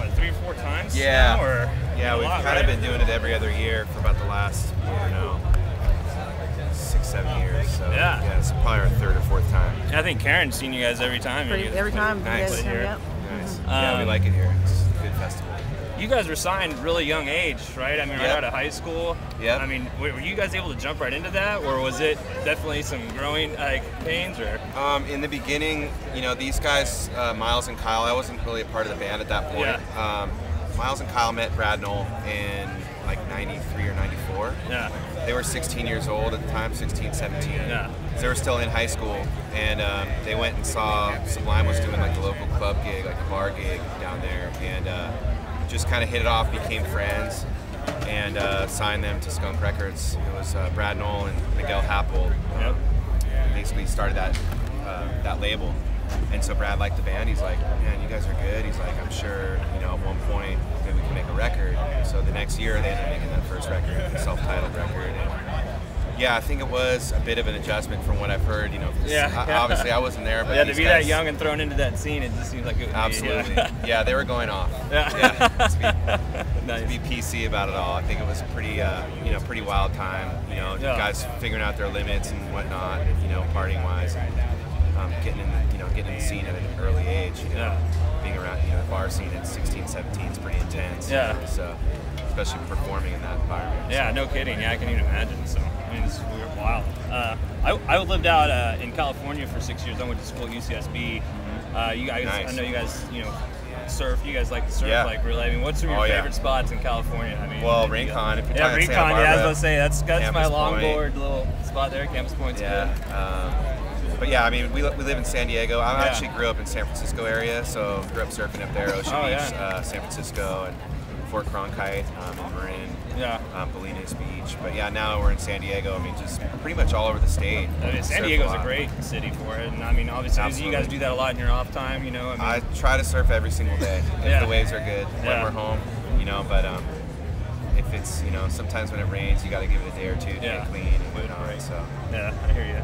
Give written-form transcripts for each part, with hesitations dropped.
what, 3 or 4 times? Yeah. Now, or yeah, we've kind of been doing it every other year for about the last, 6, 7 years. So yeah, it's probably our 3rd or 4th time. I think Karen's seen you guys every time. Every time. Nice. Here. Yep. Nice. Yeah, we like it here. It's a good festival. You guys were signed really young age, right? I mean, right out of high school. Yeah. I mean, were you guys able to jump right into that, or was it definitely some growing pains, or? In the beginning, these guys, Miles and Kyle, I wasn't really a part of the band at that point. Yeah. Miles and Kyle met Brad Knoll in like 93 or 94. Yeah. They were 16 years old at the time, 16, 17. Yeah. So they were still in high school, and they went and saw Sublime was doing like a local club gig, like a bar gig down there, and just kind of hit it off, became friends, and signed them to Skunk Records. It was Brad Knoll and Miguel Happel basically started that label. And so Brad liked the band. He's like, man, you guys are good. He's like, I'm sure, at one point maybe we can make a record. And so the next year they ended up making that first record, the self-titled record. And yeah, I think it was a bit of an adjustment from what I've heard. Obviously I wasn't there, but to be that young and thrown into that scene, it just seems like it would absolutely. be. Yeah, they were going off. To be PC about it all. I think it was a pretty wild time. Guys figuring out their limits and whatnot. Partying wise. Getting in the scene at an early age, being around the bar scene at 16, 17 is pretty intense. Yeah. So especially performing in that environment. Yeah, no kidding. Yeah, I can even imagine. So I mean, it's weird, wild. I lived out in California for 6 years. I went to school at UCSB. You guys, nice. I know you guys, surf. You guys like to surf, like really. I mean, what's some of your favorite spots in California? I mean, well, Rincon. If you're Rincon. Santa Barbara, I was gonna say that's my Campus longboard little spot there. Campus Point's good. But yeah, I mean, we live in San Diego. I actually grew up in San Francisco area, so grew up surfing up there, Ocean Beach, San Francisco, and Fort Cronkite, and Marin, Bolinas Beach. But yeah, now we're in San Diego. I mean, just pretty much all over the state. I mean, San Diego's a great city for it, and I mean, obviously, you guys do that a lot in your off time, I try to surf every single day if the waves are good when we're home, but if it's, sometimes when it rains, you got to give it a day or two to get clean and whatnot. So yeah, I hear you.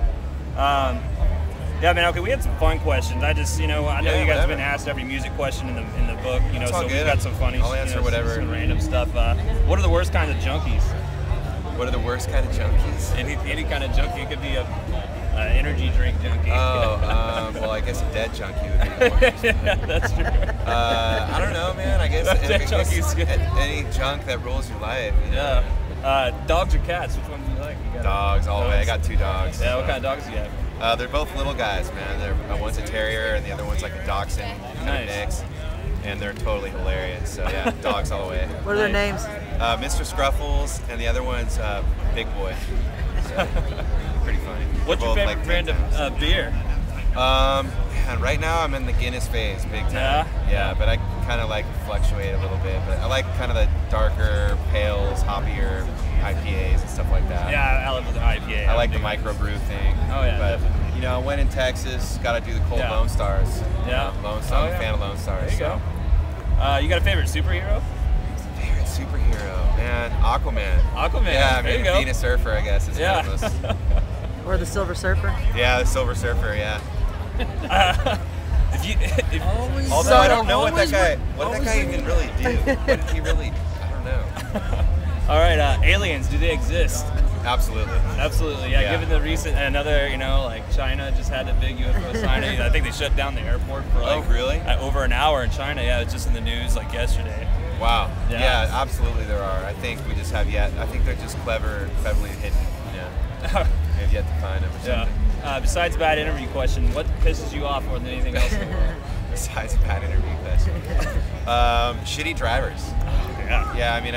Yeah, man. Okay, we had some fun questions. I just, I know you guys have been asked every music question in the book. So we've got some funny. I'll answer whatever. Some random stuff. What are the worst kind of junkies? What are the worst kind of junkies? Any kind of junkie. It could be a energy drink junkie. Well, I guess a dead junkie would be the worst. Yeah, that's true. I don't know, man. I guess any junk that rules your life. Dogs or cats? Which one do you like? Dogs all the way. I got 2 dogs. Yeah, what kind of dogs do you have? They're both little guys, man. One's a terrier and the other one's like a dachshund mix, and they're totally hilarious. So yeah, dogs all the way. What are their names? Mr. Scruffles, and the other one's Big Boy. So, pretty funny. What's your favorite brand of beer? Man, right now I'm in the Guinness phase, big time. Yeah, but I kind of like fluctuate a little bit. But I like kind of the darker, pales, hoppier IPAs and stuff like that. Yeah, I love the IPA. I like the microbrew thing. Oh yeah, but definitely. When in Texas, got to do the cold Lone Stars. Yeah, Lone Star. I'm a fan of Lone Stars. There you go. You got a favorite superhero? Favorite superhero, man, Aquaman. Aquaman. Yeah, I mean, being a surfer, I guess is kind of most. Or the Silver Surfer. Yeah, the Silver Surfer. Yeah. Although I don't know what that guy even really do. What did he really? I don't know. All right, aliens, do they exist? Absolutely, yeah. Given the recent, like China just had a big UFO signing. I think they shut down the airport for really? Over an hour in China. Yeah, it's just in the news like yesterday. Wow. Yeah, absolutely there are. I think we just have I think they're just cleverly hidden. Yeah. We have yet to find them or something. Besides bad interview question, what pisses you off more than anything else in the world? Besides a bad interview question, shitty drivers. Yeah. I mean,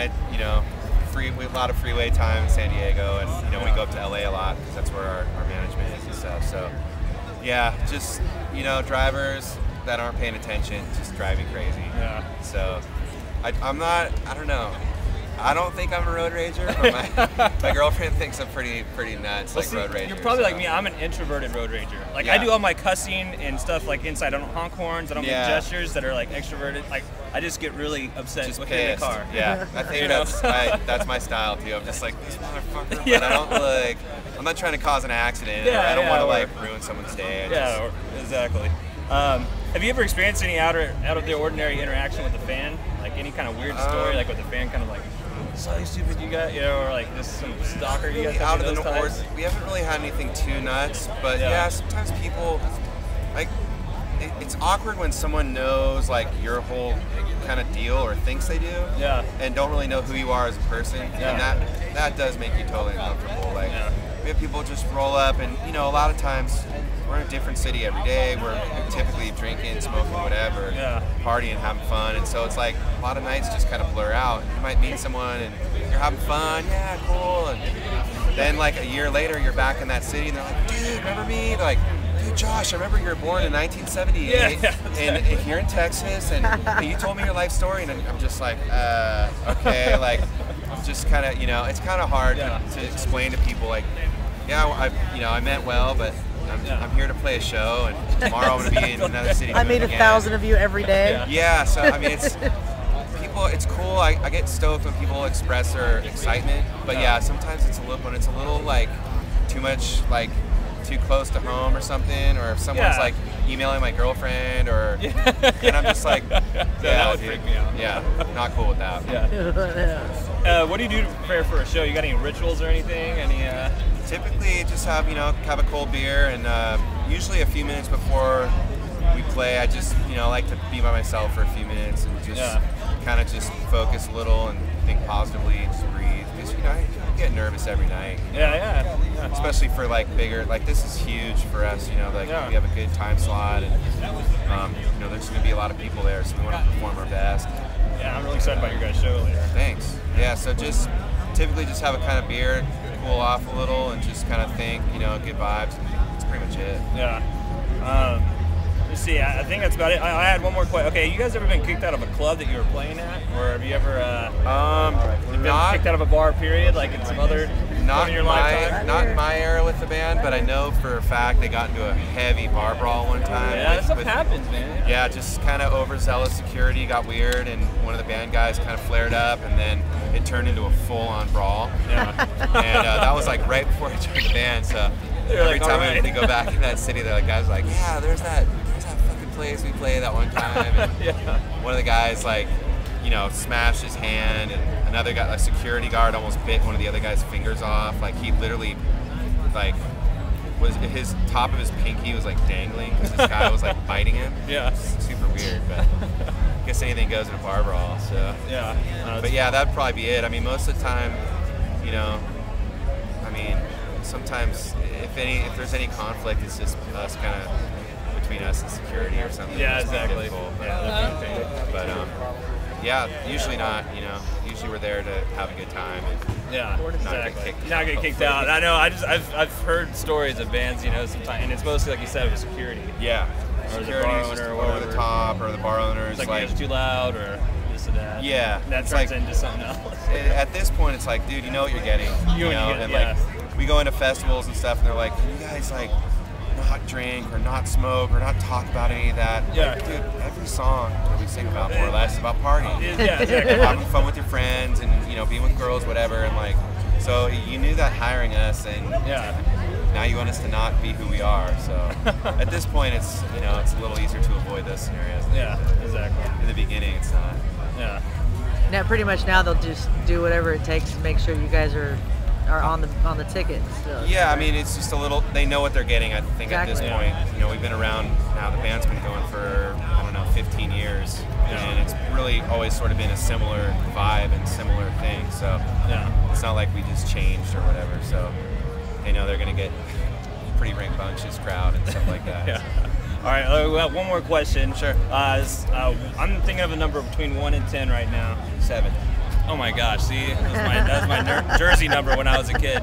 we have a lot of freeway time in San Diego, and we go up to LA a lot because that's where our management is and stuff. So yeah, just drivers that aren't paying attention, just driving crazy. Yeah. So I don't know. I don't think I'm a road rager, but my girlfriend thinks I'm pretty nuts, road rager. You're probably like me. I'm an introverted road rager. Like I do all my cussing and stuff like inside. I don't honk horns. I don't make gestures that are like extroverted. Like I just get really upset just looking in the car. Yeah, I think that's my style too. I'm just like this motherfucker, but I don't I'm not trying to cause an accident. Or I don't want to ruin someone's day. Exactly. Have you ever experienced any out of the ordinary interaction with a fan? Like any kind of weird story, like with a fan kind of like, so stupid you got, you know, or like just some stalker you got out of the norm. We haven't really had anything too nuts, but yeah sometimes people, like, it's awkward when someone knows like your whole kind of deal or thinks they do, and don't really know who you are as a person, and that does make you totally uncomfortable. Like we have people just roll up, and you know, a lot of times we're in a different city every day. We're typically drinking, smoking, whatever, partying, having fun, and so it's like a lot of nights just kind of blur out. You might meet someone and you're having fun, yeah, cool, and then like a year later you're back in that city and they're like, dude, remember me? They're like, dude, Josh, I remember you were born in 1978 and here in Texas, and you told me your life story, and I'm just like, okay, like I'm just kind of, you know, it's kind of hard to explain to people like, I meant well, but I'm here to play a show, and tomorrow I'm going to be in another city. I meet 1,000 of you every day. Yeah, so I mean, it's cool. I get stoked when people express their excitement, but sometimes it's a little like too much, like too close to home or something, or if someone's like emailing my girlfriend, or and I'm just like, that would freak me out. Yeah, not cool with that. What do you do to prepare for a show? You got any rituals or anything? Typically, just have a cold beer, and usually a few minutes before we play, I just like to be by myself for a few minutes and just kind of just focus a little and think positively and just breathe. Because I get nervous every night. Especially for like bigger, like this is huge for us. We have a good time slot, and there's going to be a lot of people there, so we want to perform our best. Yeah, I'm really excited about your guys' show later. Thanks. Yeah, so just typically just have a kind of beer, cool off a little, and just kind of think, good vibes, and that's pretty much it. Let's see, I think that's about it. I had one more question. Okay, you guys ever been kicked out of a club that you were playing at? Or have you ever been kicked out of a bar, period, like in some other point in your lifetime? Not in my era with the band, but I know for a fact they got into a heavy bar brawl one time. Yeah, that stuff happens, man. Yeah, just kind of overzealous security got weird, and one of the band guys kind of flared up, and then it turned into a full-on brawl. And that was like right before I joined the band, so every time we go back in that city, they're like, guys, like, yeah, there's that fucking place we played that one time. And one of the guys, like, smashed his hand, and another guy, a security guard, almost bit one of the other guy's fingers off. Like, he literally, like, was his top of his pinky was like dangling because this guy was like biting him. Super weird, but I guess anything goes in a bar brawl. So but yeah, that'd probably be it. I mean, most of the time, sometimes if there's any conflict, it's just us kind of between us and security or something. Yeah, exactly. But usually not. Usually we're there to have a good time. And not get kicked out. I know. I've heard stories of bands, sometimes, and it's mostly like you said, with security. Or the bar owner, or over the top, or the bar owner is like it's too loud, or this or that. Yeah, and that turns into something else. At this point, it's like, dude, you know what you're getting. Like we go into festivals and stuff, and they're like, can you guys like not drink or not smoke or not talk about any of that? Like, dude, every song that we sing about more or less is about partying. Having fun with your friends and being with girls, whatever, and like, so you knew that hiring us, and now you want us to not be who we are. So at this point, it's it's a little easier to avoid those scenarios. Exactly. In the beginning, it's not. Now, pretty much now they'll just do whatever it takes to make sure you guys are on the ticket still. I mean, it's just a little, they know what they're getting, I think, at this point. We've been around now, the band's been going for, 15 years, and it's really always sort of been a similar vibe and similar thing, so it's not like we just changed or whatever, so they know they're going to get pretty rambunctious crowd and stuff like that. All right, we have one more question. Sure. I'm thinking of a number between 1 and 10 right now. 7. Oh my gosh, see, that was my jersey number when I was a kid.